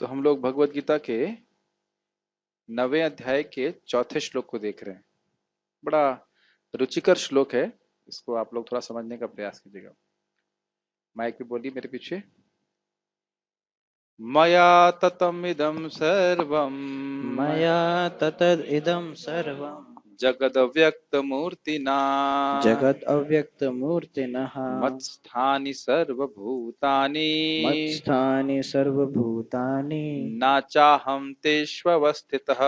तो हम लोग भगवत गीता के 9वें अध्याय के चौथे श्लोक को देख रहे हैं। बड़ा रुचिकर श्लोक है। इसको आप लोग थोड़ा समझने का प्रयास कीजिएगा। माइक पे बोलिए मेरे पीछे। मया ततमिदं सर्वं मया ततदिदं सर्वं जगदव्यक्तमूर्तिना जगदव्यक्तमूर्तिनः मत्स्थानि सर्वभूतानि मत्स्थानि सर्वभूतानि न चाहं तेष्वस्थितः।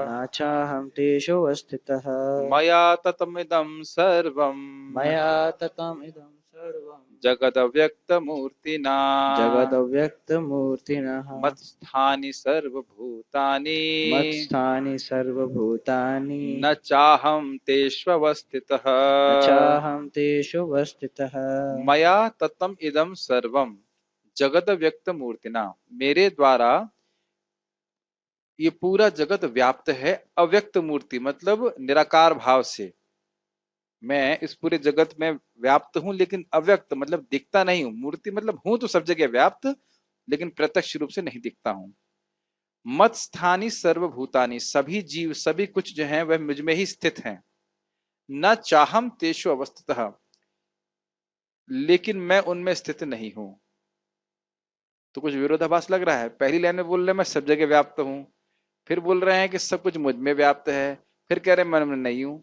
न चाहं तेषु अवस्थितः। मया ततमिदं सर्वं मया ततमिदं सर्वं जगदव्यक्तमूर्तिना जगदव्यक्तमूर्तिनः मत्स्थानि सर्वभूतानि मत्स्थानि सर्वभूतानि न चाहं तेष्वस्थितः। न चाहं तेषु अवस्थितः। मया तत्तम इदम सर्वम जगत व्यक्त मूर्तिना, मेरे द्वारा ये पूरा जगत व्याप्त है। अव्यक्त मूर्ति मतलब निराकार भाव से। मैं इस पूरे जगत में व्याप्त हूं लेकिन अव्यक्त मतलब दिखता नहीं हूं। मूर्ति मतलब हूं तो सब जगह व्याप्त, लेकिन प्रत्यक्ष रूप से नहीं दिखता हूं। मत स्थानी सर्वभूतानि, सभी जीव सभी कुछ जो है वह मुझ में ही स्थित हैं। न चाहम तेषु अवस्थितः, लेकिन मैं उनमें स्थित नहीं हूं। तो कुछ विरोधाभास लग रहा है। पहली लाइन में बोल रहे हैं मैं सब जगह व्याप्त हूं, फिर बोल रहे हैं कि सब कुछ मुझ में व्याप्त है, फिर कह रहे हैं मैं नहीं हूं।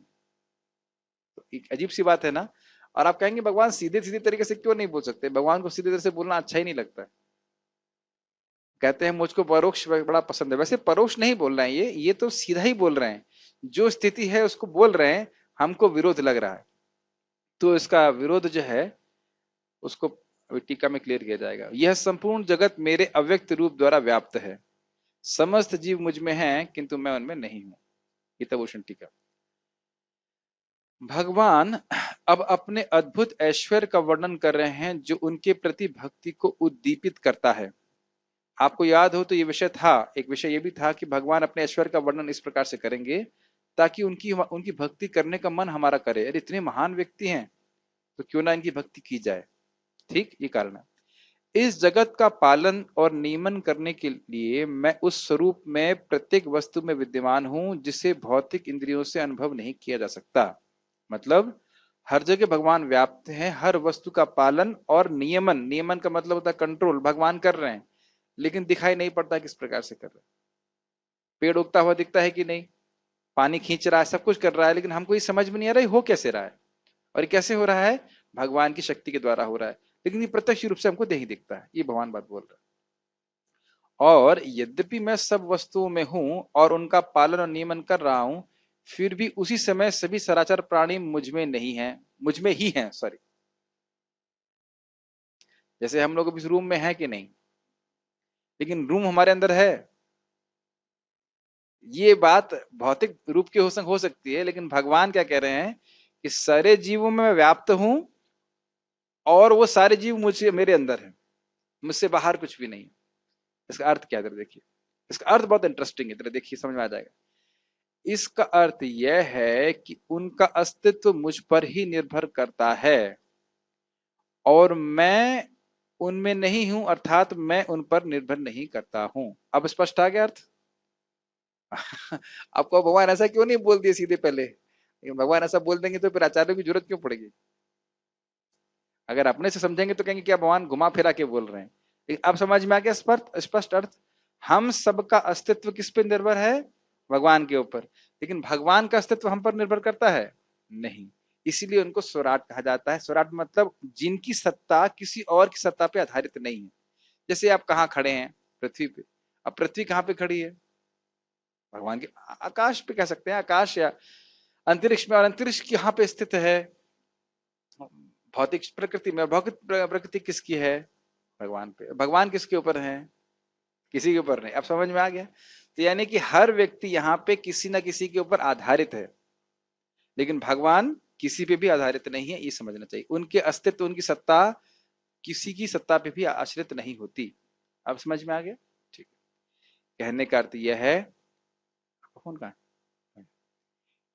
तो एक अजीब सी बात है ना। और आप कहेंगे भगवान सीधे सीधे तरीके से क्यों नहीं बोल सकते? भगवान को सीधे तरह से बोलना अच्छा ही नहीं लगता है। कहते हैं मुझको परोक्ष बड़ा पसंद है। वैसे परोक्ष नहीं बोल रहे हैं, ये तो सीधा ही बोल रहे हैं। जो स्थिति है उसको बोल रहे हैं, हमको विरोध लग रहा है। तो इसका विरोध जो है उसको अभी टीका में क्लियर किया जाएगा। यह संपूर्ण जगत मेरे अव्यक्त रूप द्वारा व्याप्त है। समस्त जीव मुझ में हैं किंतु मैं उनमें नहीं हूं। गीताभूषण टीका। भगवान अब अपने अद्भुत ऐश्वर्य का वर्णन कर रहे हैं जो उनके प्रति भक्ति को उद्दीपित करता है। आपको याद हो तो ये विषय था, एक विषय ये भी था कि भगवान अपने ऐश्वर्य का वर्णन इस प्रकार से करेंगे ताकि उनकी उनकी भक्ति करने का मन हमारा करे। अरे इतने महान व्यक्ति हैं तो क्यों ना इनकी भक्ति की जाए। ठीक, ये कारण है। इस जगत का पालन और नियमन करने के लिए मैं उस स्वरूप में प्रत्येक वस्तु में विद्यमान हूं जिसे भौतिक इंद्रियों से अनुभव नहीं किया जा सकता। मतलब हर जगह भगवान व्याप्त हैं। हर वस्तु का पालन और नियमन, नियमन का मतलब होता है कंट्रोल, भगवान कर रहे हैं, लेकिन दिखाई नहीं पड़ता किस प्रकार से कर रहे हैं। पेड़ उगता हुआ दिखता है कि नहीं, पानी खींच रहा है, सब कुछ कर रहा है, लेकिन हमको ये समझ में नहीं आ रहा है हो कैसे रहा है। और ये कैसे हो रहा है? भगवान की शक्ति के द्वारा हो रहा है, लेकिन ये प्रत्यक्ष रूप से हमको नहीं दिखता है। ये भगवान बात बोल रहा है। और यद्यपि मैं सब वस्तुओं में हूं और उनका पालन और नियमन कर रहा हूं, फिर भी उसी समय सभी सराचर प्राणी मुझ में नहीं है, मुझ में ही हैं, सॉरी। जैसे हम लोग इस रूम में हैं कि नहीं, लेकिन रूम हमारे अंदर है। ये बात भौतिक रूप की हो सकती है, लेकिन भगवान क्या कह रहे हैं कि सारे जीवों में मैं व्याप्त हूं और वो सारे जीव मुझे मेरे अंदर है, मुझसे बाहर कुछ भी नहीं है। इसका अर्थ क्या है? देखिए, इसका अर्थ बहुत इंटरेस्टिंग है। देखिए समझ में आ जाएगा। इसका अर्थ यह है कि उनका अस्तित्व मुझ पर ही निर्भर करता है और मैं उनमें नहीं हूं, अर्थात मैं उन पर निर्भर नहीं करता हूं। अब स्पष्ट आ गया अर्थ? आपको भगवान ऐसा क्यों नहीं बोल दिए सीधे पहले? भगवान ऐसा बोल देंगे तो फिर आचार्यों की जरूरत क्यों पड़ेगी? अगर अपने से समझेंगे तो कहेंगे क्या भगवान घुमा फिरा के बोल रहे हैं। लेकिन अब समझ में आ गया स्पष्ट अर्थ। हम सबका अस्तित्व किस पे निर्भर है? भगवान के ऊपर। लेकिन भगवान का अस्तित्व हम पर निर्भर करता है? नहीं। इसीलिए उनको स्वराट कहा जाता है। स्वराट मतलब जिनकी सत्ता किसी और की सत्ता पे आधारित नहीं है। जैसे आप कहाँ खड़े हैं? पृथ्वी पे। अब पृथ्वी कहाँ पे खड़ी है? भगवान के आकाश पे कह सकते हैं, आकाश या अंतरिक्ष में। और अंतरिक्ष कहाँ पे स्थित है? भौतिक प्रकृति में। भौतिक प्रकृति किसकी है? भगवान पे। भगवान किसके ऊपर है? किसी के ऊपर नहीं। अब समझ में आ गया? तो यानी कि हर व्यक्ति यहाँ पे किसी ना किसी के ऊपर आधारित है, लेकिन भगवान किसी पे भी आधारित नहीं है। ये समझना चाहिए। उनके अस्तित्व, उनकी सत्ता किसी की सत्ता पे भी आश्रित नहीं होती। अब समझ में आ गया? ठीक है। कहने का अर्थ यह है, फोन कहाँ है?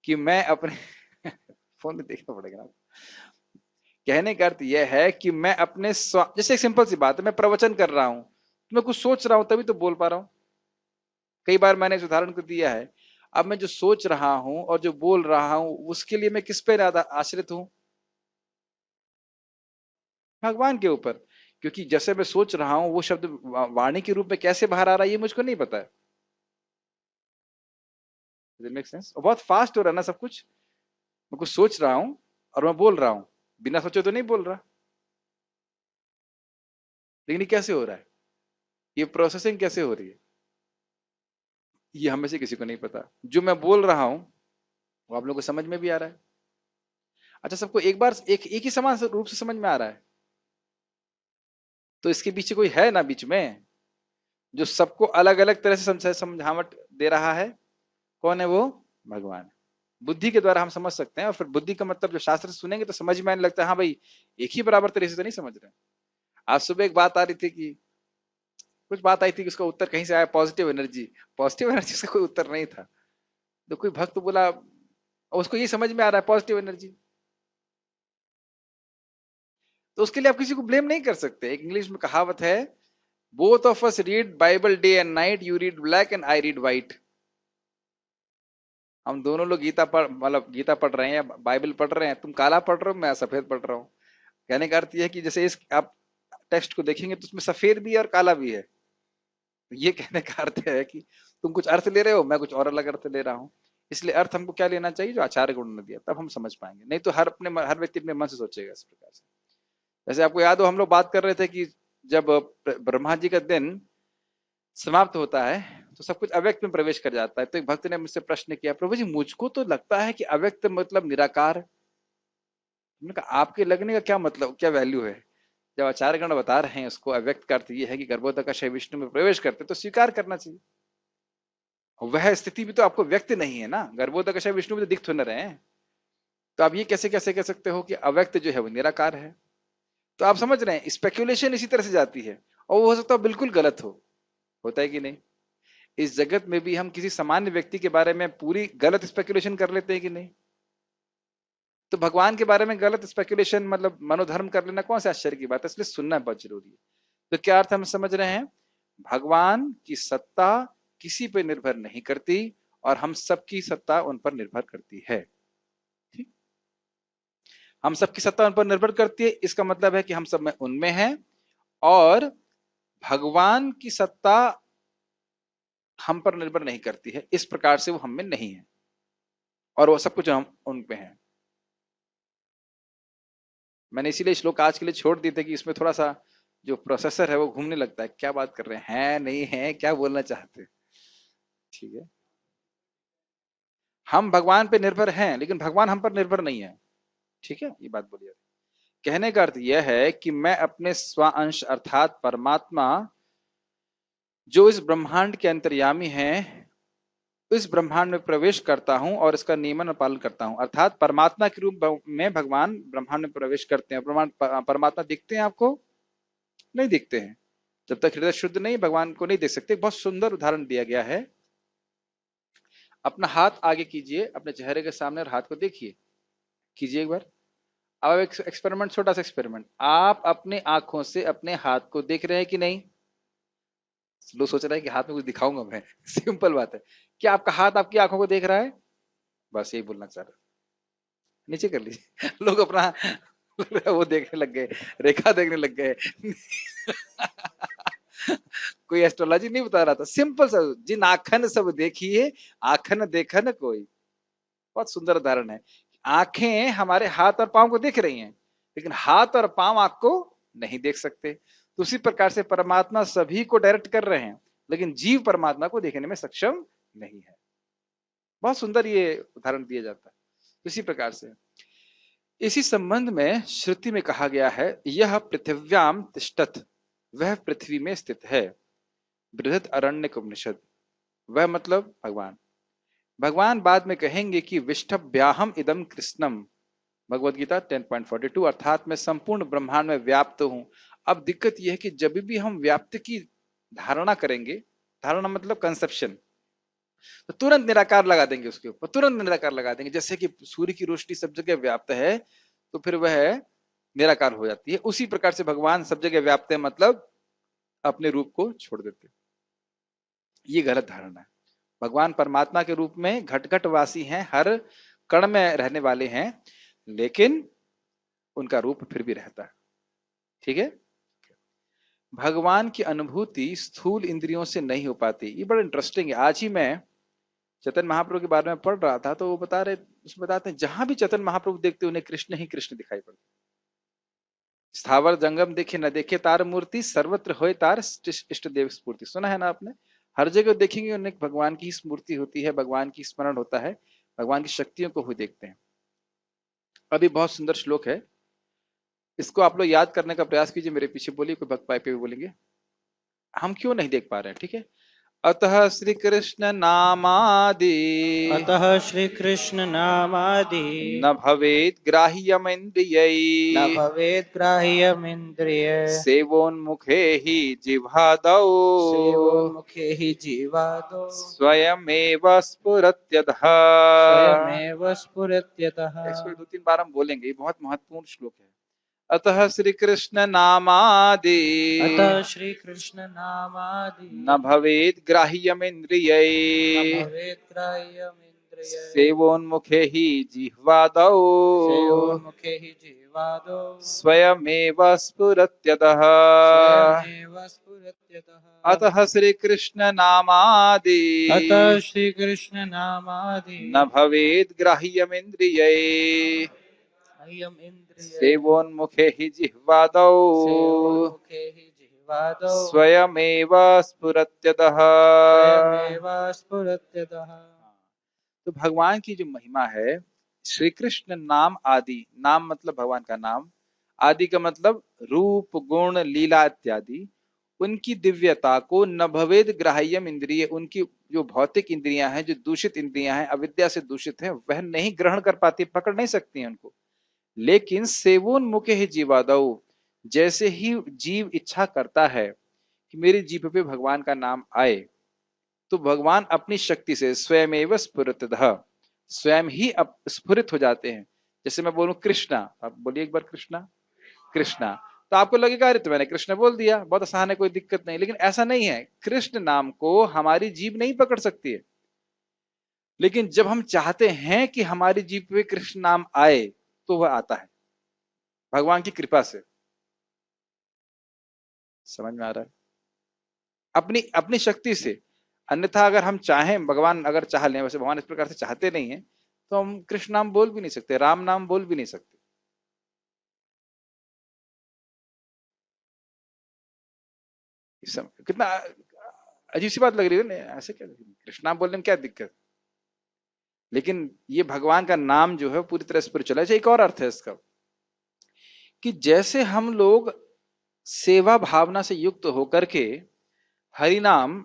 कि मैं अपने फोन में देखना पड़ेगा ना। कहने का अर्थ यह है कि मैं अपने जैसे एक सिंपल सी बात है, मैं प्रवचन कर रहा हूं तो मैं कुछ सोच रहा हूं तभी तो बोल पा रहा हूं। कई बार मैंने इस उदाहरण को दिया है। अब मैं जो सोच रहा हूं और जो बोल रहा हूं उसके लिए मैं किस पे आश्रित हूं? भगवान के ऊपर। क्योंकि जैसे मैं सोच रहा हूं वो शब्द वाणी के रूप में कैसे बाहर आ रहा है ये मुझको नहीं पता है। Make sense? बहुत फास्ट हो रहा है ना सब कुछ। मैं कुछ सोच रहा हूं और मैं बोल रहा हूं, बिना सोचे तो नहीं बोल रहा। लेकिन ये कैसे हो रहा है? ये प्रोसेसिंग कैसे हो रही है ये हमें से किसी को नहीं पता। जो मैं बोल रहा हूं वो आप लोगों को समझ में भी आ रहा है। अच्छा, सबको एक बार एक ही समान रूप से समझ में आ रहा है? तो इसके पीछे कोई है ना बीच में जो सबको अलग अलग तरह से समझावट दे रहा है? कौन है वो? भगवान। बुद्धि के द्वारा हम समझ सकते हैं, और फिर बुद्धि का मतलब जो शास्त्र सुनेंगे तो समझ में आने लगता है, हाँ भाई एक ही बराबर तरीके से तो नहीं समझ रहे। आज सुबह एक बात आ रही थी कि कुछ बात आई थी कि उसका उत्तर कहीं से आया, पॉजिटिव एनर्जी। पॉजिटिव एनर्जी का कोई उत्तर नहीं था। तो कोई भक्त बोला, और उसको ये समझ में आ रहा है पॉजिटिव एनर्जी, तो उसके लिए आप किसी को ब्लेम नहीं कर सकते। एक इंग्लिश में कहावत है, both of us read Bible day and night, you read black and I read white. हम दोनों लोग गीता पढ़ मतलब गीता पढ़ रहे हैं या बाइबल पढ़ रहे हैं, तुम काला पढ़ रहे हो, मैं सफेद पढ़ रहा हूँ। कहने का अर्थ यह है कि जैसे इस आप टेक्स्ट को देखेंगे तो उसमें सफेद भी है और काला भी है। ये कहने का अर्थ है कि तुम कुछ अर्थ ले रहे हो, मैं कुछ और अलग अर्थ ले रहा हूँ। इसलिए अर्थ हमको क्या लेना चाहिए? जो आचार्य गुण ने दिया, तब हम समझ पाएंगे। नहीं तो हर व्यक्ति अपने मन से सोचेगा इस प्रकार से। जैसे आपको याद हो, हम लोग बात कर रहे थे कि जब ब्रह्मा जी का दिन समाप्त होता है तो सब कुछ अव्यक्त में प्रवेश कर जाता है। तो एक भक्त ने मुझसे प्रश्न किया, प्रभु जी मुझको तो लगता है कि अव्यक्त मतलब निराकार। हमने कहा आपके लगने का क्या मतलब, क्या वैल्यू है? जब आचार्य गण बता रहे हैं उसको, अव्यक्त का अर्थ ये है कि गर्भोदक विष्णु में प्रवेश करते, तो स्वीकार करना चाहिए। वह स्थिति भी तो आपको व्यक्त नहीं है ना, गर्भोदक विष्णु में तो दिख तो न रहे हैं। तो आप ये कैसे कैसे कह सकते हो कि अव्यक्त जो है वो निराकार है? तो आप समझ रहे हैं, स्पेक्यूलेशन इसी तरह से जाती है, और वो हो सकता है बिल्कुल गलत हो। होता है कि नहीं? इस जगत में भी हम किसी सामान्य व्यक्ति के बारे में पूरी गलत स्पेकुलेशन कर लेते हैं कि नहीं? तो भगवान के बारे में गलत स्पेकुलेशन मतलब मनोधर्म कर लेना कौन सा आश्चर्य की बात है? इसलिए सुनना बहुत जरूरी है। तो क्या अर्थ हम समझ रहे हैं? भगवान की सत्ता किसी पे निर्भर नहीं करती, और हम सबकी सत्ता उन पर निर्भर करती है। ठीक, हम सबकी सत्ता उन पर निर्भर करती है, इसका मतलब है कि हम सब में उनमें हैं, और भगवान की सत्ता हम पर निर्भर नहीं करती है, इस प्रकार से वो हम में नहीं है, और वो सब कुछ हम उन पे हैं। मैंने इसीलिए श्लोक आज के लिए छोड़ दिए थे कि इसमें थोड़ा सा जो प्रोसेसर है वो घूमने लगता है, क्या बात कर रहे हैं, नहीं है, क्या बोलना चाहते हैं। ठीक है, हम भगवान पे निर्भर हैं लेकिन भगवान हम पर निर्भर नहीं है। ठीक है, ये बात बोलिए। कहने का अर्थ यह है कि मैं अपने स्व अंश अर्थात परमात्मा, जो इस ब्रह्मांड के अंतर्यामी है, इस ब्रह्मांड में प्रवेश करता हूं और इसका नियमन और पालन करता हूं। अर्थात परमात्मा के रूप में भगवान ब्रह्मांड में प्रवेश करते हैं। परमात्मा दिखते हैं आपको? नहीं दिखते हैं। जब तक हृदय शुद्ध नहीं, भगवान को नहीं देख सकते। बहुत सुंदर उदाहरण दिया गया है। अपना हाथ आगे कीजिए अपने चेहरे के सामने और हाथ को देखिए, कीजिए एक बार। अब एक एक्सपेरिमेंट, छोटा सा एक्सपेरिमेंट। आप अपने आंखों से अपने हाथ को देख रहे हैं कि नहीं? लोग सोच रहे हैं कि हाथ में कुछ दिखाऊंगा मैं सिंपल बात है। क्या आपका हाथ आपकी आंखों को देख रहा है? बस यही बोलना चाह रहा हूं। नीचे कर लीजिए लोग अपना वो देखने लग गए, रेखा देखने लग गए कोई एस्ट्रोलॉजी नहीं बता रहा था, सिंपल सा, जिन आखन सब देखिए आखन देखन कोई। बहुत सुंदर उदाहरण है। आंखें हमारे हाथ और पांव को देख रही हैं, लेकिन हाथ और पांव आंख को नहीं देख सकते। तो उसी प्रकार से परमात्मा सभी को डायरेक्ट कर रहे हैं, लेकिन जीव परमात्मा को देखने में सक्षम नहीं है। बहुत सुंदर ये उदाहरण दिया जाता है। इसी प्रकार से इसी संबंध में श्रुति में कहा गया है, यह पृथिव्याम तिष्ठत, वह पृथ्वी में स्थित है। बृहद अरण्यक उपनिषद। वह मतलब भगवान। भगवान बाद में कहेंगे कि विष्ठभ्याहम इदम कृष्णम, भगवद गीता 10.42, अर्थात मैं संपूर्ण ब्रह्मांड में व्याप्त हूं। अब दिक्कत यह है कि जब भी हम व्याप्त की धारणा करेंगे, धारणा मतलब कंसेप्शन, तो तुरंत निराकार लगा देंगे उसके ऊपर, तुरंत निराकार लगा देंगे। जैसे कि सूर्य की रोशनी सब जगह व्याप्त है तो फिर वह निराकार हो जाती है। उसी प्रकार से भगवान सब जगह व्याप्त है, मतलब अपने रूप को छोड़ देते। ये गलत धारणा है। भगवान परमात्मा के रूप में घट घट वासी हैं, हर कण में रहने वाले हैं, लेकिन उनका रूप फिर भी रहता है। ठीक है। भगवान की अनुभूति स्थूल इंद्रियों से नहीं हो पाती। ये बड़ा इंटरेस्टिंग है। आज ही मैं चैतन्य महाप्रभु के बारे में पढ़ रहा था, तो वो बता रहे, उसमें बताते हैं जहां भी चैतन्य महाप्रभु देखते उन्हें कृष्ण ही कृष्ण दिखाई पड़ते। स्थावर जंगम देखे न देखे तार मूर्ति, सर्वत्र होए तार इष्ट देव स्फूर्ति। सुना है ना आपने? हर जगह देखेंगे उन्हें भगवान की स्मृति होती है, भगवान की स्मरण होता है, भगवान की शक्तियों को हुए देखते हैं। अभी बहुत सुंदर श्लोक है, इसको आप लोग याद करने का प्रयास कीजिए। मेरे पीछे बोलिए, कोई भक्त पाई पे भी बोलेंगे। हम क्यों नहीं देख पा रहे हैं? ठीक है। अतः श्री कृष्ण नामादि अतः श्री कृष्ण नामादि न भवेत् ग्राह्यमिन्द्रियै न भवेत् ग्राह्यमिन्द्रिय सेवोन्मुखे हि जिह्वादौ सेवोन्मुखे हि जीवादो स्वयमेव स्फुरत्यतः। स्वयमेव स्फुरत्यतः। इसको 2-3 बार हम बोलेंगे, ये बहुत महत्वपूर्ण श्लोक है। अतः श्री कृष्ण नामादि अतः श्री कृष्ण नामादि न भवेत् ग्राह्यमिन्द्रियै न भवेत् ग्राह्यमिन्द्रिय सेवोन्मुखे हि जिह्वादौ सेवोन्मुखे हि जीवादो स्वयमेव स्फुरत्यतः। स्वयमेव स्फुरत्यतः। अतः श्री कृष्ण नामादि अतः श्री कृष्ण नामादि न भवेत् ग्राह्यमिन्द्रियै अयम् इन्द्रिय सेवोन्मुखे हि जिह्वादौ सेवोन्मुखे हि जीवादो स्वयमेव स्फुरत्यतः। स्वयमेव स्फुरत्यतः। तो भगवान की जो महिमा है, श्री कृष्ण नाम आदि, नाम मतलब भगवान का नाम, आदि का मतलब रूप गुण लीला इत्यादि, उनकी दिव्यता को न भवेद ग्राह्यम इंद्रिय, उनकी जो भौतिक इंद्रियां हैं, जो दूषित इंद्रियां हैं, अविद्या से दूषित हैं, वह नहीं ग्रहण कर पाती, पकड़ नहीं सकती हैं उनको। लेकिन सेवोन्मुखे ही जीवादौ, जैसे ही जीव इच्छा करता है कि मेरी जीभ पे भगवान का नाम आए, तो भगवान अपनी शक्ति से स्वयमेव स्फुरतः, स्वयं ही स्फुरित हो जाते हैं। जैसे मैं बोलूं कृष्णा, आप बोलिए एक बार कृष्णा, कृष्णा, तो आपको लगेगा अरे तो मैंने कृष्ण बोल दिया, बहुत आसान है, कोई दिक्कत नहीं। लेकिन ऐसा नहीं है। कृष्ण नाम को हमारी जीभ नहीं पकड़ सकती है, लेकिन जब हम चाहते हैं कि हमारी जीभ पे कृष्ण नाम आए, तो वह आता है भगवान की कृपा से। समझ में आ रहा है? अपनी अपनी शक्ति से। अन्यथा अगर हम चाहें, भगवान अगर चाह लें, वैसे भगवान इस प्रकार से चाहते नहीं है, तो हम कृष्ण नाम बोल भी नहीं सकते, राम नाम बोल भी नहीं सकते। कितना अजीब सी बात लग रही है ना, ऐसे क्या कृष्ण नाम बोलने में क्या दिक्कत? लेकिन ये भगवान का नाम जो है पूरी तरह स्पिरिचुअल है। एक और अर्थ है इसका, कि जैसे हम लोग सेवा भावना से युक्त होकर के हरि नाम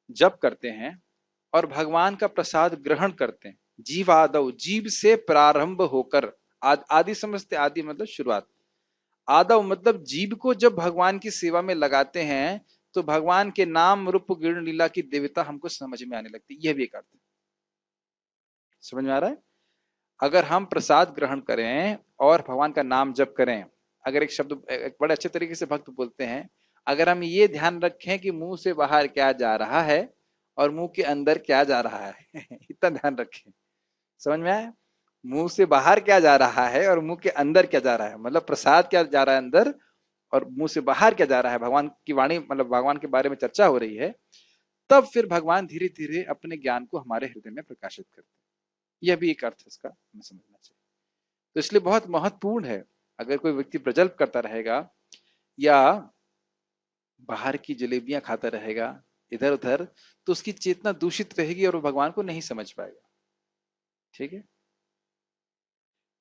जप करते हैं और भगवान का प्रसाद ग्रहण करते हैं, जीवादव, जीव से प्रारंभ होकर, आदि समझते, आदि मतलब शुरुआत, आदव मतलब जीव को जब भगवान की सेवा में लगाते हैं, तो भगवान के नाम रूप गुण लीला की देवता हमको समझ में आने लगती है। यह भी एक अर्थ है। समझ में आ रहा है? अगर हम प्रसाद ग्रहण करें और भगवान का नाम जप करें, अगर एक शब्द एक बड़े अच्छे तरीके से भक्त बोलते हैं, अगर हम ये ध्यान रखें कि मुंह से बाहर क्या जा रहा है और मुंह के अंदर क्या जा रहा है इतना ध्यान रखें। समझ में आया? मुंह से बाहर क्या जा रहा है और मुंह के अंदर क्या जा रहा है, मतलब प्रसाद क्या जा रहा है अंदर और मुंह से बाहर क्या जा रहा है, भगवान की वाणी, मतलब भगवान के बारे में चर्चा हो रही है, तब फिर भगवान धीरे धीरे अपने ज्ञान को हमारे हृदय में प्रकाशित करते हैं। यह भी एक अर्थ है इसका, हमें समझना चाहिए। तो इसलिए बहुत महत्वपूर्ण है, अगर कोई व्यक्ति प्रजल्प करता रहेगा या बाहर की जलेबियां खाता रहेगा इधर उधर, तो उसकी चेतना दूषित रहेगी और वो भगवान को नहीं समझ पाएगा। ठीक है।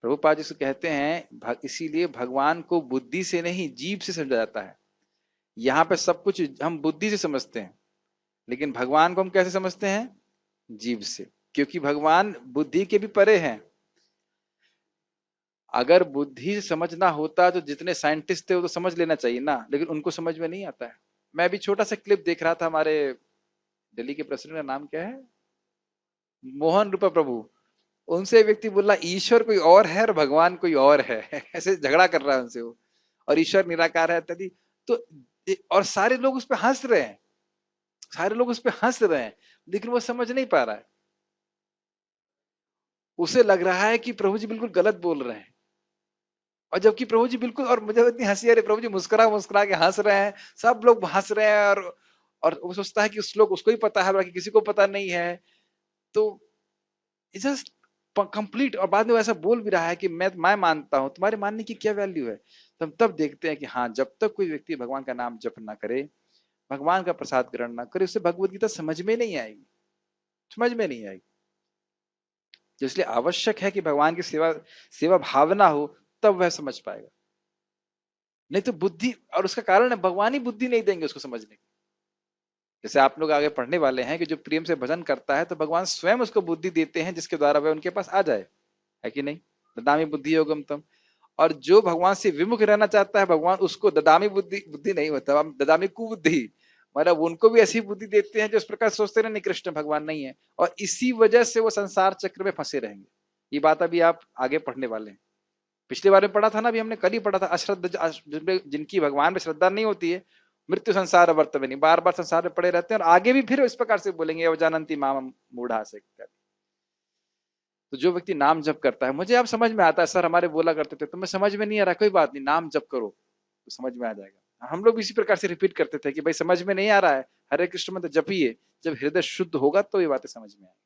प्रभुपाद जी से कहते हैं, इसीलिए भगवान को बुद्धि से नहीं जीभ से समझा जाता है। यहाँ पे सब कुछ हम बुद्धि से समझते हैं, लेकिन भगवान को हम कैसे समझते हैं? जीभ से, क्योंकि भगवान बुद्धि के भी परे हैं। अगर बुद्धि से समझना होता तो जितने साइंटिस्ट थे वो तो समझ लेना चाहिए ना, लेकिन उनको समझ में नहीं आता है। मैं अभी छोटा सा क्लिप देख रहा था, हमारे दिल्ली के प्रेसिडेंट का नाम क्या है, मोहन रूपा प्रभु, उनसे एक व्यक्ति बोला ईश्वर कोई और है और भगवान कोई और है ऐसे झगड़ा कर रहा है उनसे वो, और ईश्वर निराकार है इत्यादि। तो और सारे लोग उस पर हंस रहे हैं, सारे लोग उस पर हंस रहे हैं, लेकिन वो समझ नहीं पा रहा है। उसे लग रहा है कि प्रभु जी बिल्कुल गलत बोल रहे हैं, और जबकि प्रभु जी बिल्कुल, और मुझे इतनी हंसी आ रही, प्रभु जी मुस्कुरा मुस्कुरा के हंस रहे हैं, सब लोग हंस रहे हैं, और वो सोचता है कि उस लोग उसको ही पता है, बाकी किसी को पता नहीं है। तो जस्ट कंप्लीट, और बाद में वो ऐसा बोल भी रहा है कि मैं मानता हूं, तुम्हारे मानने की क्या वैल्यू है। तो हम तब देखते हैं कि हाँ, जब तक कोई व्यक्ति भगवान का नाम जप ना करे, भगवान का प्रसाद ग्रहण ना करे, उसे भगवत गीता समझ में नहीं आएगी, समझ में नहीं आएगी। तो इसलिए आवश्यक है कि भगवान की सेवा सेवा भावना हो, तब वह समझ पाएगा। नहीं तो बुद्धि, और उसका कारण है भगवान ही बुद्धि नहीं देंगे उसको समझने की। जैसे आप लोग आगे पढ़ने वाले हैं कि जो प्रेम से भजन करता है, तो भगवान स्वयं उसको बुद्धि देते हैं, जिसके द्वारा वह उनके पास आ जाए, है कि नहीं। ददामी बुद्धि योगम तम। और जो भगवान से विमुख रहना चाहता है, भगवान उसको ददामी बुद्धि बुद्धि नहीं होता, हम ददामी कुबुद्धि, मतलब उनको भी ऐसी बुद्धि देते हैं जो इस प्रकार सोचते हैं नहीं, कृष्ण भगवान नहीं है, और इसी वजह से वो संसार चक्र में फंसे रहेंगे। ये बात अभी आप आगे पढ़ने वाले हैं। पिछली बार में पढ़ा था ना, अभी हमने कल ही पढ़ा था, अश्रद्धा जिनकी भगवान में श्रद्धा नहीं होती है, मृत्यु संसार वर्तमानी, बार बार संसार में पड़े रहते हैं, और आगे भी फिर इस प्रकार से बोलेंगे अवजानंती माम मूढ़ा से। तो जो व्यक्ति नाम जप करता है, मुझे अब समझ में आता है, सर हमारे बोला करते थे, तो मैं समझ में नहीं आ रहा, कोई बात नहीं, नाम जप करो तो समझ में आ जाएगा। हम लोग इसी प्रकार से रिपीट करते थे कि भाई समझ में नहीं आ रहा है, हरे कृष्ण मंत्र जपिए, जब हृदय शुद्ध होगा तो ये बातें समझ में आएगी।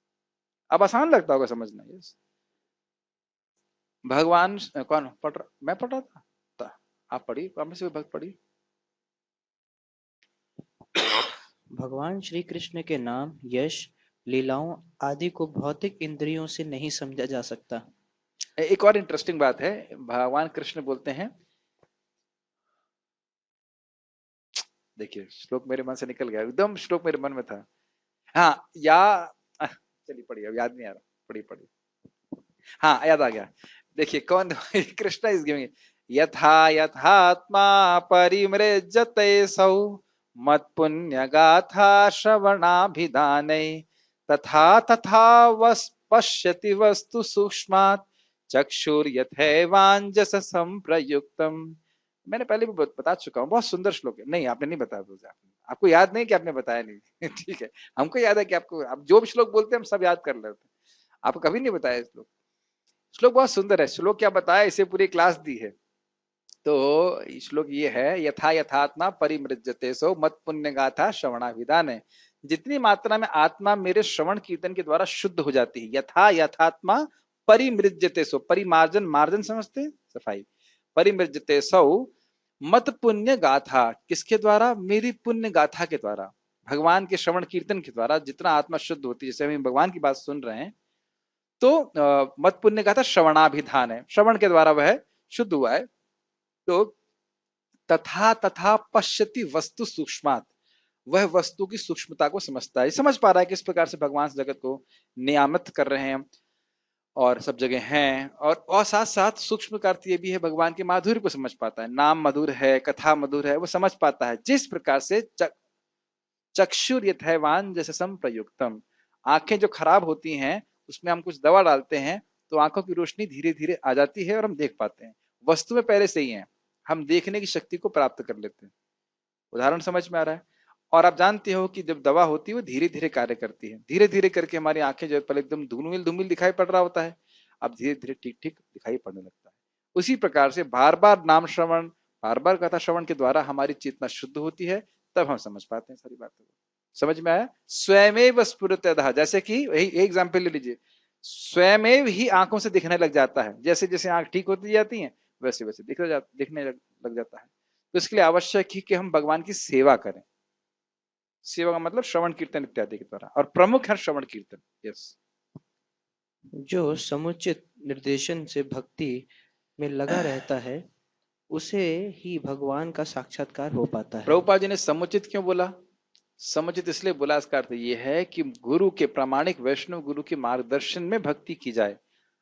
अब आसान लगता होगा समझना। यस, भगवान कौन पढ़ रहा, मैं पढ़ रहा था, आप पढ़िए, आप में से भक्त पढ़िए। भगवान श्री कृष्ण के नाम, यश, लीलाओं आदि को भौतिक इंद्रियों से नहीं समझा जा सकता। एक और इंटरेस्टिंग बात है, भगवान कृष्ण बोलते हैं, देखिए श्लोक मेरे मन से निकल गया, एकदम श्लोक मेरे मन में था। हाँ, या चलिए पढ़िए, अब याद नहीं आ रहा, पढ़िए पढ़िए। हाँ, याद आ गया। देखिए कौन कृष्णा इज गिविंग, यथा यथात्मा परिमृज्यते सौ मत पुण्य गाथा श्रवणाभिधाने, तथा तथा वस पश्यति वस्तु सूक्ष्मात् चक्षुर यथैवांजस संप्रयुक्तम। मैंने पहले भी बता चुका हूँ, बहुत सुंदर श्लोक है। नहीं, आपने नहीं बताया मुझे, आपको याद नहीं कि आपने बताया नहीं ठीक है, हमको याद है कि आपको, आप जो भी श्लोक बोलते हैं हम सब याद कर लेते हैं, आपको कभी नहीं बताया श्लोक। श्लोक बहुत सुंदर है, श्लोक क्या बताया, इसे पूरी क्लास दी है। तो श्लोक ये है, यथा यथात्मा परिमृज्यते सो मत पुण्य गाथा श्रवणा विधान है। जितनी मात्रा में आत्मा मेरे श्रवण कीर्तन के द्वारा शुद्ध हो जाती है, यथा यथात्मा परिमृज्यते सो, परिमार्जन, मार्जन समझते हैं, सफाई, परिमृज्यते सो मत पुण्य गाथा, किसके द्वारा, मेरी पुण्य गाथा के द्वारा, भगवान के श्रवण कीर्तन के द्वारा जितना आत्मा शुद्ध होती है, जैसे हम भगवान की बात सुन रहे हैं, तो मत पुण्य का था श्रवणाभिधान है, श्रवण के द्वारा वह शुद्ध हुआ है। तो तथा तथा पश्यति वस्तु सूक्ष्मात, वह वस्तु की सूक्ष्मता को समझता है, समझ पा रहा है किस प्रकार से भगवान जगत को नियामित कर रहे हैं और सब जगह हैं, और साथ साथ सूक्ष्म का अर्थ ये भी है, भगवान के माधुर्य को समझ पाता है, नाम मधुर है, कथा मधुर है, वो समझ पाता है। जिस प्रकार से चक्षुर यथैवान जैसे संप्रयुक्तम, आंखें जो खराब होती हैं उसमें हम कुछ दवा डालते हैं, तो आंखों की रोशनी धीरे धीरे आ जाती है और हम देख पाते हैं, वस्तु में पहले से ही है, हम देखने की शक्ति को प्राप्त कर लेते हैं। उदाहरण समझ में आ रहा है। और आप जानते हो कि जब दवा होती है वो धीरे धीरे कार्य करती है, धीरे धीरे करके हमारी आंखें जो पहले एकदम धूमिल धूमिल दिखाई पड़ रहा होता है, अब धीरे धीरे ठीक ठीक दिखाई पड़ने लगता है। उसी प्रकार से बार बार नाम श्रवण, बार बार कथा श्रवण के द्वारा हमारी चेतना शुद्ध होती है, तब हम समझ पाते हैं सारी बातों को। समझ में आया, स्वयमेव स्फुरत्यतः, जैसे कि यही एग्जाम्पल ले लीजिए, स्वयमेव ही आंखों से दिखने लग जाता है, जैसे जैसे आंख ठीक होती जाती है वैसे वैसे दिखने लग जाता है। तो इसके लिए आवश्यक ही कि हम भगवान की सेवा करें, सेवा का मतलब श्रवण कीर्तन इत्यादि के द्वारा, और प्रमुख है श्रवण कीर्तन। यस, जो समुचित निर्देशन से भक्ति में लगा रहता है, उसे ही भगवान का साक्षात्कार हो पाता है। प्रभुपाद जी ने समुचित क्यों बोला, समुचित इसलिए बोला, इसका अर्थ ये है कि गुरु के, प्रामाणिक वैष्णव गुरु के मार्गदर्शन में भक्ति की जाए,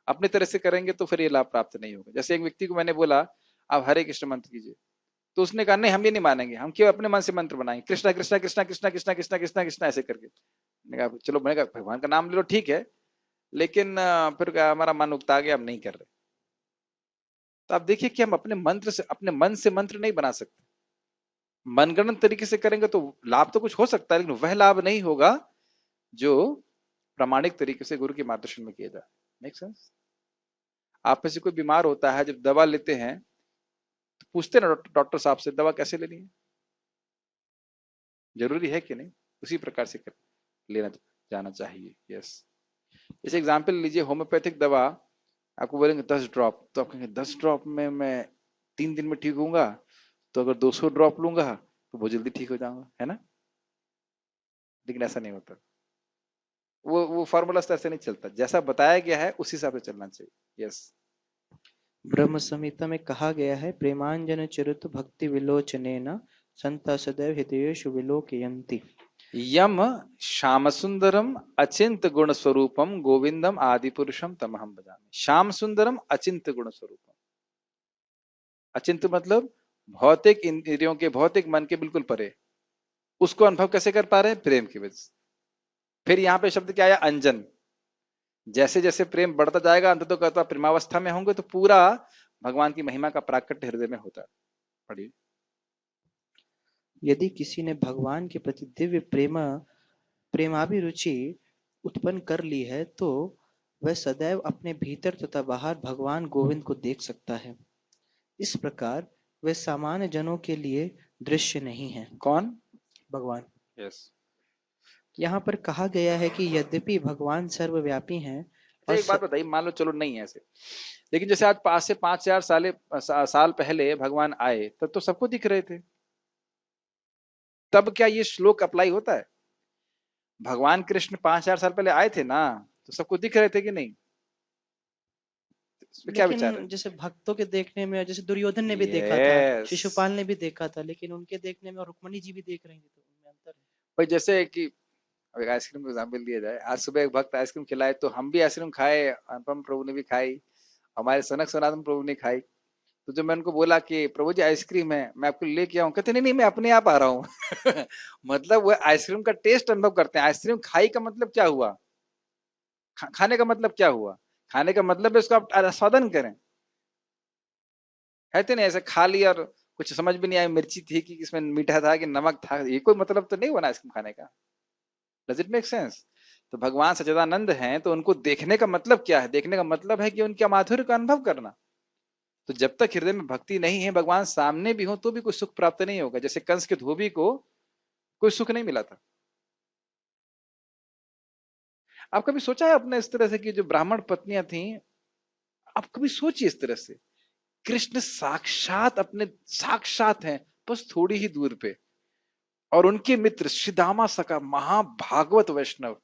अपने तरह से करेंगे तो फिर ये लाभ प्राप्त नहीं होगा। जैसे एक व्यक्ति को मैंने बोला आप हरे कृष्ण मंत्र कीजिए, तो उसने कहा नहीं हम ये नहीं मानेंगे, हम केवल अपने मन से मंत्र बनाएंगे, कृष्णा कृष्णा कृष्णा कृष्णा कृष्णा कृष्णा कृष्णा कृष्णा ऐसे करके। मैंने कहा चलो, मैंने कहा भगवान का नाम ले लो ठीक है, लेकिन फिर हमारा मन उगता गया, हम नहीं कर रहे। तो आप देखिए कि हम अपने मंत्र से, अपने मन से मंत्र नहीं बना सकते, मनगढ़ंत तरीके से करेंगे तो लाभ तो कुछ हो सकता है, लेकिन वह लाभ नहीं होगा जो प्रामाणिक तरीके से गुरु के मार्गदर्शन में किया जाए। Make sense? आप में से कोई बीमार होता है, जब दवा लेते हैं तो पूछते हैं ना डॉक्टर साहब से दवा कैसे लेनी है, जरूरी है कि नहीं? उसी प्रकार से लेना जाना चाहिए। यस। जैसे एग्जाम्पल लीजिए, होम्योपैथिक दवा आपको बोलेंगे 10 ड्रॉप, तो आप कहेंगे 10 ड्रॉप में मैं 3 दिन में ठीक होऊंगा, तो अगर 200 ड्रॉप लूंगा तो बहुत जल्दी ठीक हो जाऊंगा, है ना? लेकिन ऐसा नहीं होता। वो फॉर्मूला ऐसे नहीं चलता, जैसा बताया गया है उसी हिसाब से चलना चाहिए। यस। ब्रह्म संहिता में कहा गया है, प्रेमांजन चरित भक्ति विलोचनेन संता सदैव हृदयेषु विलोकयन्ति। यम श्याम सुंदरम अचिंत गुण स्वरूपम गोविंदम आदि पुरुषम तमहम भजामि। श्याम सुंदरम अचिंत गुण स्वरूपम। अचिंत मतलब भौतिक इंद्रियों के, भौतिक मन के बिल्कुल परे। उसको अनुभव कैसे कर पा रहे हैं? प्रेम की वजह से। फिर यहाँ पे शब्द क्या आया? अंजन। जैसे जैसे प्रेम बढ़ता जाएगा, अंत तो कहता प्रेमावस्था में होंगे तो पूरा भगवान की महिमा का प्राकट्य हृदय में होता है। पढ़िए। यदि किसी ने भगवान के प्रति दिव्य प्रेमाभिरुचि उत्पन्न कर ली है तो वह सदैव अपने भीतर तथा बाहर भगवान गोविंद को देख सकता है। इस प्रकार वे सामान्य जनों के लिए दृश्य नहीं है। कौन? भगवान। यस। यहाँ पर कहा गया है कि यद्यपि भगवान सर्वव्यापी हैं अच्छा और एक बात बताइए, मान लो चलो नहीं है ऐसे, लेकिन जैसे आज 5 से 5 हजार साल पहले भगवान आए तब तो सबको दिख रहे थे, तब क्या ये श्लोक अप्लाई होता है? भगवान कृष्ण 5 हजार साल पहले आए थे ना, तो सबको दिख रहे थे कि नहीं? इसमें क्या विचार है? लेकिन जैसे भक्तों के देखने में, जैसे दुर्योधन ने भी देखा था, यस। शिशुपाल ने भी देखा था, लेकिन उनके देखने में और रुक्मणी जी भी देख रही थी, तो उनमें अंतर है। भाई जैसे कि अब एक आइसक्रीम का एग्जाम्पल दिया जाए, आज सुबह एक भक्त आइसक्रीम खिलाए तो हम भी आइसक्रीम खाए, अनुपम प्रभु ने भी खाई, हमारे सनक सनातन प्रभु ने खाई। तो जब मैं उनको बोला कि प्रभु जी आइसक्रीम है, मैं आपको लेके आऊं, कहते नहीं नहीं मैं अपने आप आ रहा हूँ। मतलब वो आइसक्रीम का टेस्ट अनुभव करते हैं। आइसक्रीम खाई का मतलब क्या हुआ? खाने का मतलब क्या हुआ? खाने का मतलब है उसका आप आस्वादन करें। कहते नहीं ऐसे खा लिया और कुछ समझ भी नहीं आई, मिर्ची थी कि इसमें मीठा था कि नमक था, ये कोई मतलब तो नहीं हुआ ना आइसक्रीम खाने का। Does it make sense? तो भगवान सच्चिदानंद हैं तो उनको देखने का मतलब क्या है? देखने का मतलब है कि उनके माधुर्य का अनुभव करना। तो जब तक हृदय में भक्ति नहीं है, भगवान सामने भी हो तो भी कोई सुख प्राप्त नहीं होगा। जैसे कंस के धोबी को कोई सुख नहीं मिला था। आप कभी सोचा है अपने इस तरह से कि जो ब्राह्मण पत्नियां थी, आप कभी सोचिए इस तरह से, कृष्ण साक्षात अपने साक्षात हैं, बस थोड़ी ही दूर पे, और उनके मित्र श्रीदामा सका महाभागवत वैष्णव,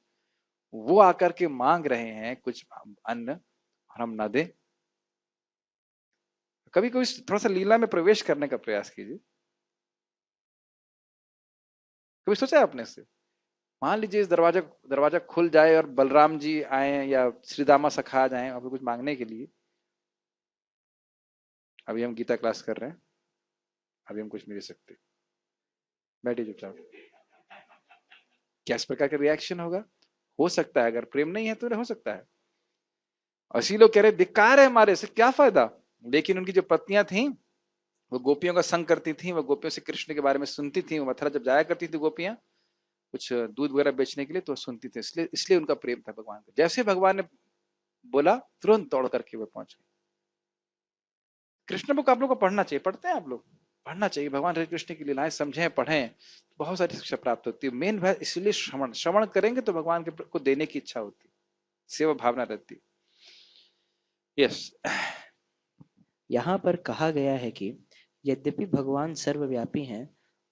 वो आकर के मांग रहे हैं कुछ अन्न और हम ना दें। कभी कभी थोड़ा सा लीला में प्रवेश करने का प्रयास कीजिए। कभी सोचा है आपने इससे? मान लीजिए इस दरवाजा दरवाजा खुल जाए और बलराम जी आए या श्रीदामा सखा जाए आपको कुछ मांगने के लिए। अभी हम गीता क्लास कर रहे हैं, अभी हम कुछ नहीं दे सकते, बैठिए चुपचाप। क्या इस प्रकार का रिएक्शन होगा? हो सकता है, अगर प्रेम नहीं है तो हो सकता है। अस्सी लोग कह रहे धिक्कार है हमारे से, क्या फायदा? लेकिन उनकी जो पत्नियां थी वो गोपियों का संग करती थी, वो गोपियों से कृष्ण के बारे में सुनती थी, वो मथुरा जब जाया करती थी गोपियां कुछ दूध वगैरह बेचने के लिए तो सुनती थी, इसलिए इसलिए उनका प्रेम था भगवान का। जैसे भगवान ने बोला तुरंत दौड़ करके वो पहुंच गए। कृष्ण बुक आप लोग को पढ़ना चाहिए, पढ़ते हैं आप लोग? पढ़ना चाहिए, भगवान श्री कृष्ण की लीलाएं समझें पढ़ें, बहुत सारी शिक्षा प्राप्त होती है। मेन बात इसलिए श्रवण श्रवण करेंगे तो भगवान के को देने की इच्छा होती, सेवा भावना रहती। यस। यहाँ पर कहा गया है कि यद्यपि भगवान सर्वव्यापी हैं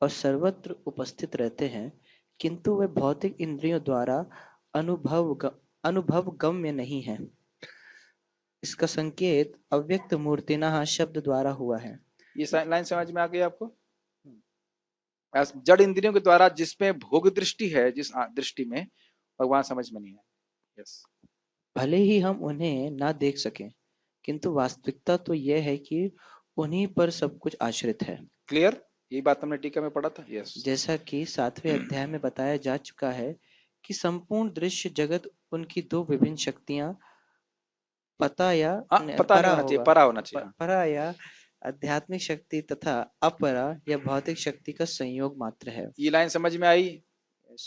और सर्वत्र उपस्थित रहते हैं, किंतु वे भौतिक इंद्रियों द्वारा अनुभव गम्य नहीं है। इसका संकेत अव्यक्त मूर्तिनः शब्द द्वारा हुआ है। ये लाइन समझ में आ गई आपको? जड़ इंद्रियों के द्वारा जिसमें भोग दृष्टि है, जिस दृष्टि में भगवान समझ में नहीं है। यस। भले ही हम उन्हें ना देख सकें, किंतु वास्तविकता तो यह है कि उन्हीं पर सब कुछ आश्रित है। क्लियर? यही बात हमने टीका में पढ़ा था। यस। जैसा कि 7वें अध्याय में बताया जा चुका है कि संपूर्ण दृश्य जगत उनकी दो विभिन्न शक्तियां पता या हाँ, पता नहीं परा होना चाहिए, होगा, परा होना चाहिए। हाँ। परा या आध्यात्मिक शक्ति तथा अपरा या भौतिक शक्ति का संयोग मात्र है। ये लाइन समझ में आई? Yes.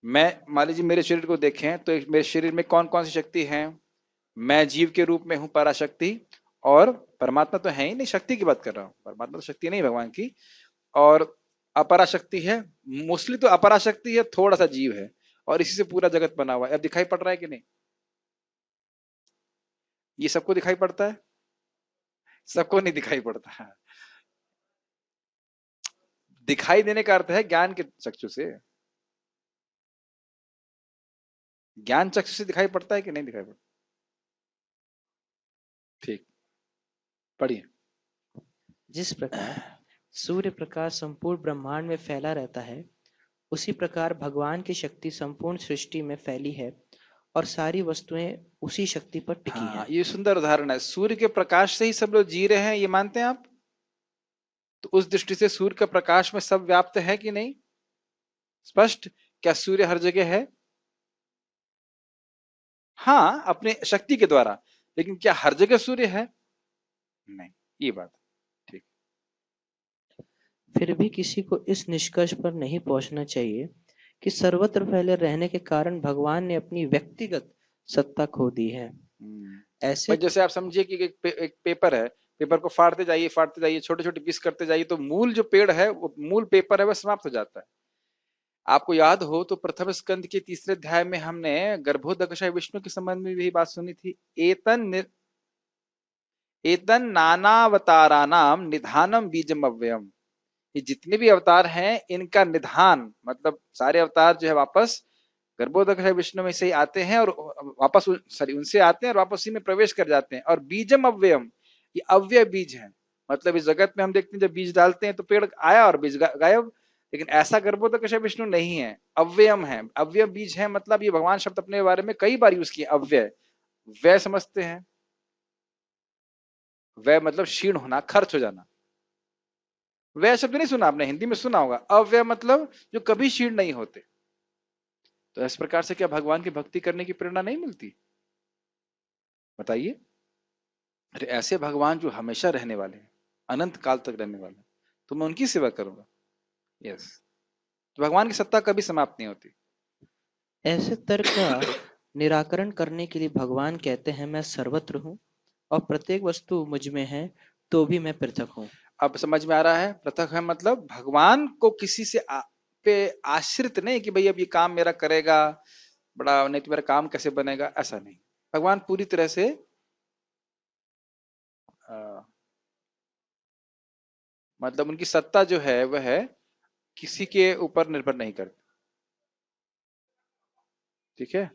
मैं मान लीजिए मेरे शरीर को देखें तो मेरे शरीर में कौन कौन सी शक्ति है? मैं जीव के रूप में हूं, पराशक्ति, और परमात्मा तो है ही नहीं, शक्ति की बात कर रहा हूं, परमात्मा तो शक्ति नहीं भगवान की, और अपराशक्ति है, मोस्टली तो अपराशक्ति है, थोड़ा सा जीव है, और इसी से पूरा जगत बना हुआ है। अब दिखाई पड़ रहा है कि नहीं? ये सबको दिखाई पड़ता है? सबको नहीं दिखाई पड़ता है। दिखाई देने का अर्थ है ज्ञान के चक्षु से। ज्ञान चक्षु से दिखाई पड़ता है कि नहीं दिखाई पड़ता? ठीक, पढ़िए। जिस प्रकार सूर्य प्रकाश संपूर्ण ब्रह्मांड में फैला रहता है, उसी प्रकार भगवान की शक्ति संपूर्ण सृष्टि में फैली है और सारी वस्तुएं उसी शक्ति पर टिकी हाँ, हैं। ये सुंदर उदाहरण है। सूर्य के प्रकाश से ही सब लोग जी रहे हैं, ये मानते हैं आप? तो उस दृष्टि से सूर्य का प्रकाश में सब व्याप्त है कि नहीं? स्पष्ट? क्या सूर्य हर जगह है? हाँ, अपने शक्ति के द्वारा, लेकिन क्या हर जगह सूर्य है? नहीं, ये बात ठीक। फिर भी किसी को इस निष्कर्ष पर नहीं पहुंचना चाहिए कि सर्वत्र फैले रहने के कारण भगवान ने अपनी व्यक्तिगत सत्ता खो दी है। ऐसे भाई जैसे आप समझिए कि एक पेपर है, पेपर को फाड़ते जाइए, छोटे छोटे पीस करते जाइए, तो मूल जो पेड़ है, वो मूल पेपर है, वह समाप्त हो जाता है। आपको याद हो तो प्रथम स्कंद के तीसरे अध्याय में हमने गर्भोदकशय विष्णु के संबंध में भी बात सुनी थी। एतन नानावतारानाम निधानम बीजम अव्ययम। ये जितने भी अवतार हैं, इनका निधान मतलब सारे अवतार जो है वापस गर्भोदकशय विष्णु में से ही आते हैं, और वापस सॉरी उनसे आते हैं और वापस उसी में प्रवेश कर जाते हैं। और बीजम अव्ययम, ये अव्यय बीज है। मतलब इस जगत में हम देखते हैं जब बीज डालते हैं तो पेड़ आया और बीज गायब, लेकिन ऐसा गर्भोदकशय विष्णु नहीं है, अव्ययम है, अव्यय बीज है। मतलब ये भगवान शब्द अपने बारे में कई बार यूज किए। अव्यय, व्यय समझते हैं? व्यय मतलब क्षीण होना, खर्च हो जाना। व्यय शब्द नहीं सुना आपने? हिंदी में सुना होगा। अव्यय मतलब जो कभी क्षीण नहीं होते। तो इस प्रकार से क्या भगवान की भक्ति करने की प्रेरणा नहीं मिलती? बताइए। अरे ऐसे भगवान जो हमेशा रहने वाले हैं, अनंत काल तक रहने वाले हैं, तो मैं उनकी सेवा करूंगा। यस, तो भगवान की सत्ता कभी समाप्त नहीं होती। ऐसे तर्क का निराकरण करने के लिए भगवान कहते हैं, मैं सर्वत्र हूँ और प्रत्येक वस्तु मुझ में है, तो भी मैं पृथक हूँ। अब समझ में आ रहा है? पृथक है मतलब भगवान को किसी से पे आश्रित नहीं कि भाई अब ये काम मेरा करेगा, बड़ा नहीं तो मेरा काम कैसे बनेगा, ऐसा नहीं। भगवान पूरी तरह से अ, मतलब उनकी सत्ता जो है वह किसी के ऊपर निर्भर नहीं करती। ठीक है,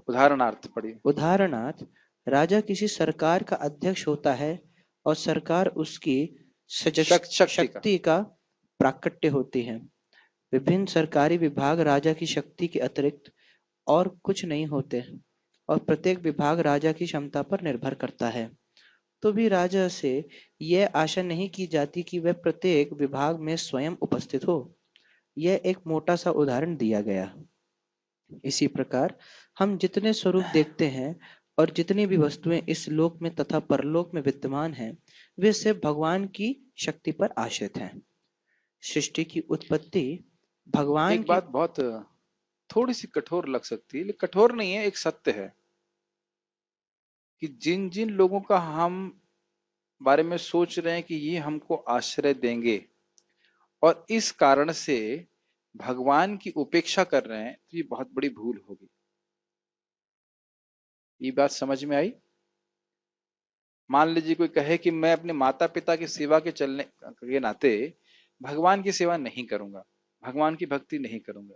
उदाहरणार्थ पढ़िए। उदाहरणार्थ, राजा किसी सरकार का अध्यक्ष होता है और सरकार उसकी शक्ति का। शक्ति का प्राकट्य होती है। विभिन्न सरकारी विभाग राजा की शक्ति के अतिरिक्त और कुछ नहीं होते और प्रत्येक विभाग राजा की क्षमता पर निर्भर करता है। तो भी राजा से यह आशा नहीं की जाती कि वह प्रत्येक विभाग में स्वयं उपस्थित हो। यह एक मोटा सा उदाहरण दिया गया। इसी प्रकार हम जितने स्वरूप देखते हैं और जितनी भी वस्तुएं इस लोक में तथा परलोक में विद्यमान हैं, वे सिर्फ भगवान की शक्ति पर आश्रित हैं। सृष्टि की उत्पत्ति भगवान एक की। बात बहुत थोड़ी सी कठोर लग सकती है, लेकिन कठोर नहीं है, एक सत्य है कि जिन जिन लोगों का हम बारे में सोच रहे हैं कि ये हमको आश्रय देंगे और इस कारण से भगवान की उपेक्षा कर रहे हैं, तो ये बहुत बड़ी भूल होगी। ये बात समझ में आई? मान लीजिए कोई कहे कि मैं अपने माता पिता की सेवा के चलने के नाते भगवान की सेवा नहीं करूंगा, भगवान की भक्ति नहीं करूंगा,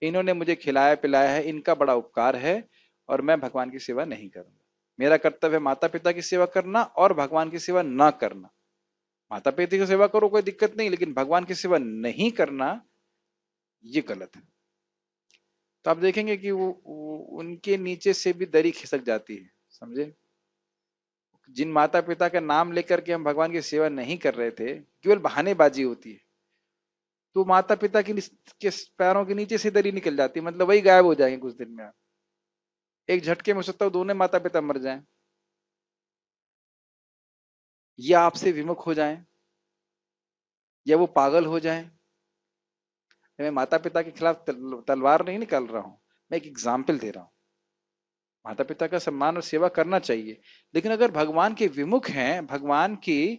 इन्होंने मुझे खिलाया पिलाया है, इनका बड़ा उपकार है, और मैं भगवान की सेवा नहीं करूंगा। मेरा कर्तव्य है माता पिता की सेवा करना और भगवान की सेवा ना करना। माता पिता की सेवा करो कोई दिक्कत नहीं, लेकिन भगवान की सेवा नहीं करना ये गलत है। तो आप देखेंगे कि वो उनके नीचे से भी दरी खिसक जाती है। समझे? जिन माता पिता का नाम लेकर के हम भगवान की सेवा नहीं कर रहे थे, केवल बहानेबाजी होती है, तो माता पिता के पैरों के नीचे से दरी निकल जाती है, मतलब वही गायब हो जाएंगे कुछ दिन में। एक झटके में हो सकता है दोनों माता पिता मर जाएं। या आपसे विमुख हो जाएं, या वो पागल हो जाएं। मैं माता पिता के खिलाफ तलवार नहीं निकाल रहा हूं, मैं एक एग्जाम्पल दे रहा हूं। माता पिता का सम्मान और सेवा करना चाहिए, लेकिन अगर भगवान के विमुख हैं, भगवान की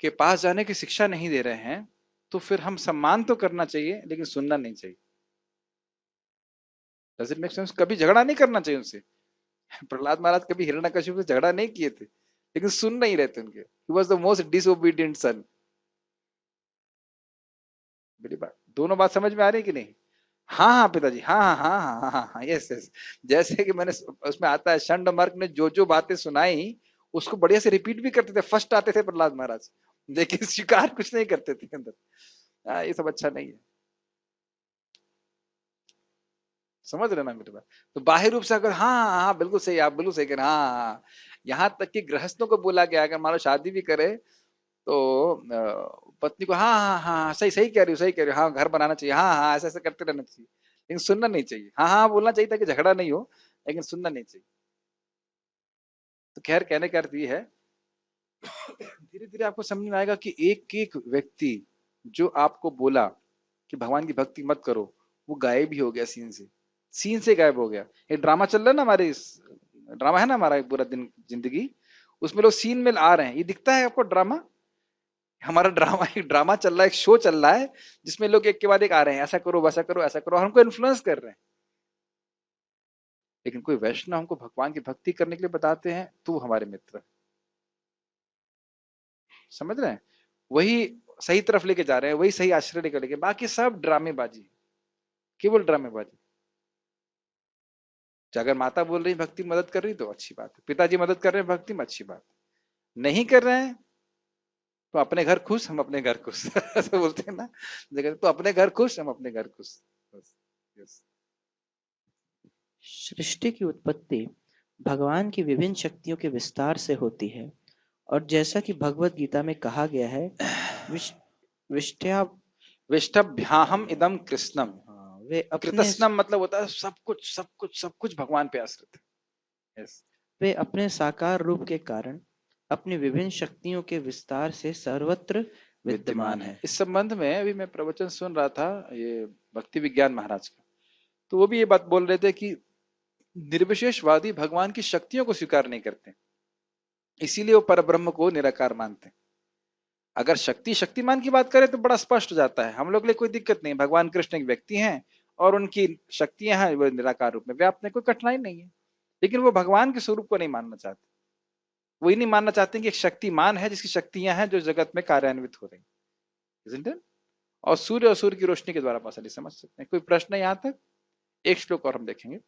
के पास जाने की शिक्षा नहीं दे रहे हैं, तो फिर हम सम्मान तो करना चाहिए लेकिन सुनना नहीं चाहिए। Does it make sense? कभी झगड़ा नहीं करना चाहिए उनसे। प्रहलाद महाराज कभी हिरण्यकशिपु से झगड़ा नहीं किए थे, लेकिन सुन नहीं रहे थे उनके। He was the most disobedient son. मेरी बात, दोनों बात समझ में आ रही है कि नहीं? हाँ हाँ पिताजी, हाँ हाँ हाँ हाँ हाँ हाँ हाँ, यस यस। जैसे कि मैंने उसमें आता है, षंडमर्क ने जो जो बातें सुनाई उसको बढ़िया से रिपीट भी करते थे, फर्स्ट आते थे प्रहलाद महाराज, लेकिन स्वीकार कुछ नहीं करते थे अंदर। ये सब अच्छा नहीं है। समझ रहे ना मेरी बात? तो बाह्य रूप से अगर हाँ हाँ हाँ, बिल्कुल सही, आप बिल्कुल सही कह रहे हैं, हाँ हाँ हाँ। यहाँ तक कि गृहस्थों को बोला गया, अगर मान लो शादी भी करे तो पत्नी को हाँ हाँ हाँ हाँ, सही सही कह रही हो, सही कह रही हो, हाँ घर बनाना चाहिए, हाँ हाँ ऐसा ऐसा करते रहना चाहिए, लेकिन सुनना नहीं चाहिए। हाँ हाँ बोलना चाहिए ताकि झगड़ा नहीं हो, लेकिन सुनना नहीं चाहिए। तो खैर, कहने का अर्थ ये है, धीरे धीरे आपको समझ में आएगा कि एक एक व्यक्ति जो आपको बोला कि भगवान की भक्ति मत करो, वो गायब ही हो गया सीन से। सीन से गायब हो गया। ये ड्रामा चल रहा है ना हमारे ड्रामा है ना हमारा, एक पूरा दिन जिंदगी, उसमें लोग सीन में आ रहे हैं, ये दिखता है आपको ड्रामा? हमारा ड्रामा, एक ड्रामा चल रहा है, एक शो चल रहा है, जिसमें लोग एक के बाद एक आ रहे हैं, ऐसा करो वैसा करो ऐसा करो, हमको इन्फ्लुएंस कर रहे हैं। लेकिन कोई वैष्णव हमको भगवान की भक्ति करने के लिए बताते हैं, तो वो हमारे मित्र हैं। समझ रहे हैं? वही सही तरफ लेके जा रहे हैं, वही सही आश्रय लेकर लेके, बाकी सब ड्रामेबाजी, केवल ड्रामेबाजी। अगर माता बोल रही भक्ति में मदद कर रही तो अच्छी बात है, पिताजी मदद कर रहे हैं भक्ति में, अच्छी बात है। नहीं कर रहे हैं तो अपने घर खुश, हम अपने घर खुश। ऐसे बोलते हैं ना जगह, तो अपने घर खुश, हम अपने घर खुश, बस। यस। सृष्टि की उत्पत्ति भगवान की विभिन्न शक्तियों के विस्तार से होती है, और जैसा कि भगवत गीता में कहा गया है, विश, विष्टया विष्टभ्याहम इदम कृष्णम। वे अपने कृतस्नम मतलब होता है सब कुछ सब कुछ सब कुछ भगवान पे आश्रित है। यस। वे अपने साकार रूप के कारण अपनी विभिन्न शक्तियों के विस्तार से सर्वत्र विद्यमान विद्यमान है। है। इस संबंध में अभी मैं प्रवचन सुन रहा था, ये भक्ति विज्ञान महाराज का, तो वो भी ये बात बोल रहे थे कि निर्विशेषवादी भगवान की शक्तियों को स्वीकार नहीं करते, इसीलिए वो परब्रह्म को निराकार मानते हैं। अगर शक्ति शक्तिमान की बात करें तो बड़ा स्पष्ट हो जाता है, हम लोग के लिए कोई दिक्कत नहीं, भगवान कृष्ण एक व्यक्ति हैं और उनकी शक्तियां हैं, वो निराकार रूप में व्याप्त है, कोई कठिनाई नहीं है। लेकिन वो भगवान के स्वरूप को नहीं मानना चाहते, वो ही नहीं मानना चाहते कि एक शक्तिमान है जिसकी शक्तियां हैं जो जगत में कार्यान्वित हो रही, isn't it? और सूर्य की रोशनी के द्वारा पास समझ सकते हैं। कोई प्रश्न है यहाँ तक? एक श्लोक और हम देखेंगे।